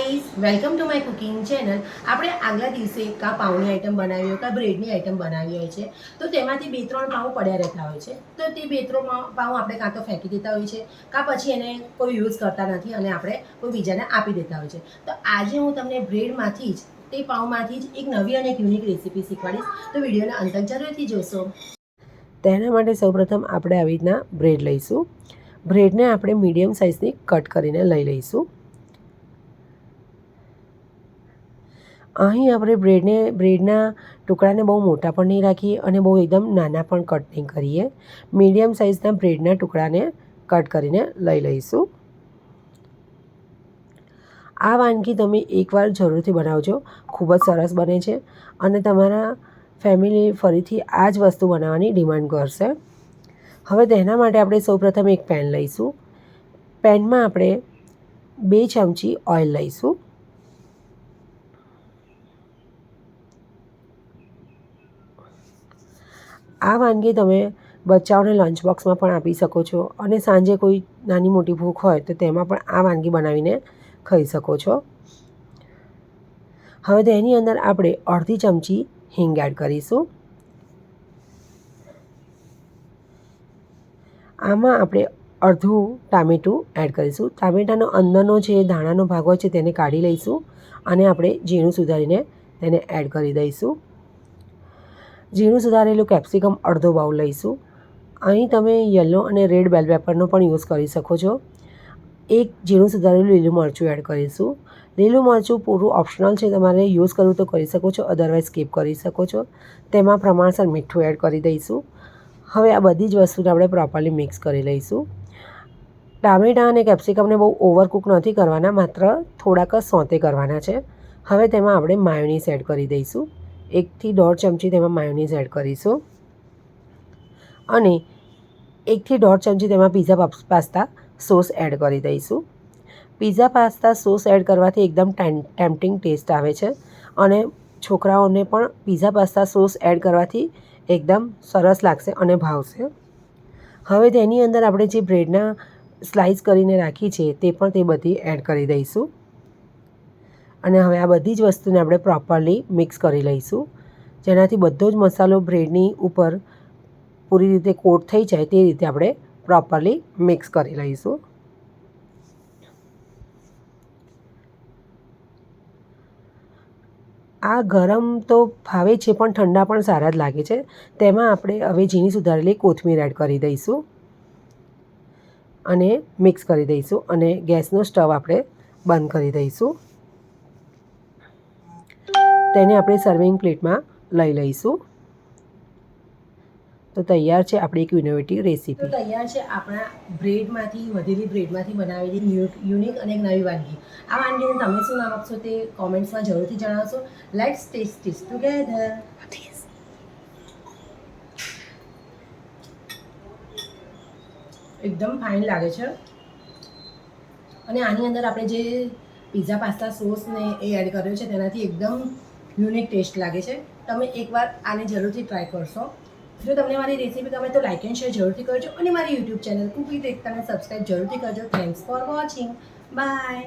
Guys, welcome to my cooking channel. આપણે આગલા દિવસે કાં પાઉની આઈટમ બનાવી હોય કાં બ્રેડની આઈટમ બનાવી હોય છે, તો તેમાંથી 2-3 પાઉં પડ્યા રહેતા હોય છે. તો તે 2-3 પાઉં આપણે કાં તો ફેંકી દેતા હોય છે, કાં પછી એને કોઈ યુઝ કરતા નથી અને આપણે કોઈ બીજાને આપી દેતા હોય છે. તો આજે હું તમને બ્રેડમાંથી જ, તે પાઉંમાંથી જ એક નવી અને એક યુનિક રેસીપી શીખવાડીશ. તો વિડીયોના અંત જરૂરથી જોશો. તેના માટે સૌપ્રથમ આપણે આવી રીતના બ્રેડ લઈશું. બ્રેડને આપણે મીડિયમ સાઇઝની કટ કરીને લઈ લઈશું. અહીં આપણે બ્રેડના ટુકડાને બહુ મોટા પણ નહીં રાખીએ અને બહુ એકદમ નાના પણ કટ નહીં કરીએ. મીડિયમ સાઇઝના બ્રેડના ટુકડાને કટ કરીને લઈ લઈશું. આ વાનગી તમે એકવાર જરૂરથી બનાવજો, ખૂબ જ સરસ બને છે અને તમારા ફેમિલી ફરીથી આ જ વસ્તુ બનાવવાની ડિમાન્ડ કરશે. હવે તેના માટે આપણે સૌપ્રથમ એક પેન લઈશું. પેનમાં આપણે 2 ચમચી ઓઇલ લઈશું. આ વાનગી તમે બચ્ચાઓને લંચ બોક્સમાં પણ આપી શકો છો અને સાંજે કોઈ નાની મોટી ભૂખ હોય તો તેમાં પણ આ વાનગી બનાવીને ખાઈ શકો છો. હવે તેની અંદર આપણે અડધી ચમચી હિંગ એડ કરીશું. આમાં આપણે અડધું ટામેટું એડ કરીશું. ટામેટાનો અંદરનો જે દાણાનો ભાગ હોય છે તેને કાઢી લઈશું અને આપણે ઝીણું સુધારીને તેને એડ કરી દઈશું. ઝીણું સુધારેલું કેપ્સિકમ અડધો બાઉલ લઈશું. અહીં તમે યલો અને રેડ બેલ પેપરનો પણ યુઝ કરી શકો છો. એક ઝીણું સુધારેલું લીલું મરચું એડ કરીશું. લીલું મરચું પૂરું ઓપ્શનલ છે, તમારે યુઝ કરવું તો કરી શકો છો, અદરવાઇઝ સ્કીપ કરી શકો છો. તેમાં પ્રમાણસર મીઠું એડ કરી દઈશું. હવે આ બધી જ વસ્તુને આપણે પ્રોપરલી મિક્સ કરી લઈશું. ટામેટાં અને કેપ્સિકમને બહુ ઓવરકુક નથી કરવાના, માત્ર થોડાક જ સોતે કરવાના છે. હવે તેમાં આપણે માયોનીઝ એડ કરી દઈશું. 1 થી 1.5 ચમચી તેમાં માયોનીઝ એડ કરીશું અને 1 થી 1.5 ચમચી તેમાં પિઝા પાસ્તા સોસ એડ કરી દઈશું. પિઝા પાસ્તા સોસ એડ કરવાથી એકદમ ટેમ્પટિંગ ટેસ્ટ આવે છે અને છોકરાઓને પણ પિઝા પાસ્તા સોસ એડ કરવાથી એકદમ સરસ લાગશે અને ભાવશે. હવે તેની અંદર આપણે જે બ્રેડના સ્લાઇસ કરીને રાખી છે તે પણ તે બધી એડ કરી દઈશું અને હવે આ બધી જ વસ્તુને આપણે પ્રોપરલી મિક્સ કરી લઈશું, જેનાથી બધો જ મસાલો બ્રેડની ઉપર પૂરી રીતે કોટ થઈ જાય તે રીતે આપણે પ્રોપરલી મિક્સ કરી લઈશું. આ ગરમ તો ભાવે છે પણ ઠંડા પણ સારા જ લાગે છે. તેમાં આપણે હવે ઝીણી સુધારેલી કોથમીર એડ કરી દઈશું અને મિક્સ કરી દઈશું અને ગેસનો સ્ટવ આપણે બંધ કરી દઈશું. તેને આપણે સર્વિંગ પ્લેટમાં લઈ લઈશું. તો તૈયાર છે આપણી એક ઇનોવેટિવ રેસીપી. તો તૈયાર છે આપણા વધેલી બ્રેડમાંથી બનાવેલી યુનિક અને એક નવી વાનગી. આ વાનગીને તમે શું નામ આપશો તે કોમેન્ટ્સમાં જરૂરથી જણાવશો. Let's test this together. એકદમ ફાઇન લાગે છે અને આની અંદર આપણે જે પિઝા પાસ્તા સોસ ને એ એડ કર્યો છે તેનાથી એકદમ યુનિક ટેસ્ટ લાગે છે. તમે એકવાર આને જરૂરથી ટ્રાય કરશો. જો તમને મારી રેસીપી ગમે તો લાઇક એન્ડ શેર જરૂરથી કરજો અને મારી યુટ્યુબ ચેનલ કુક વિથ એકતાને સબસ્ક્રાઈબ જરૂરથી કરજો. Thanks for watching. બાય.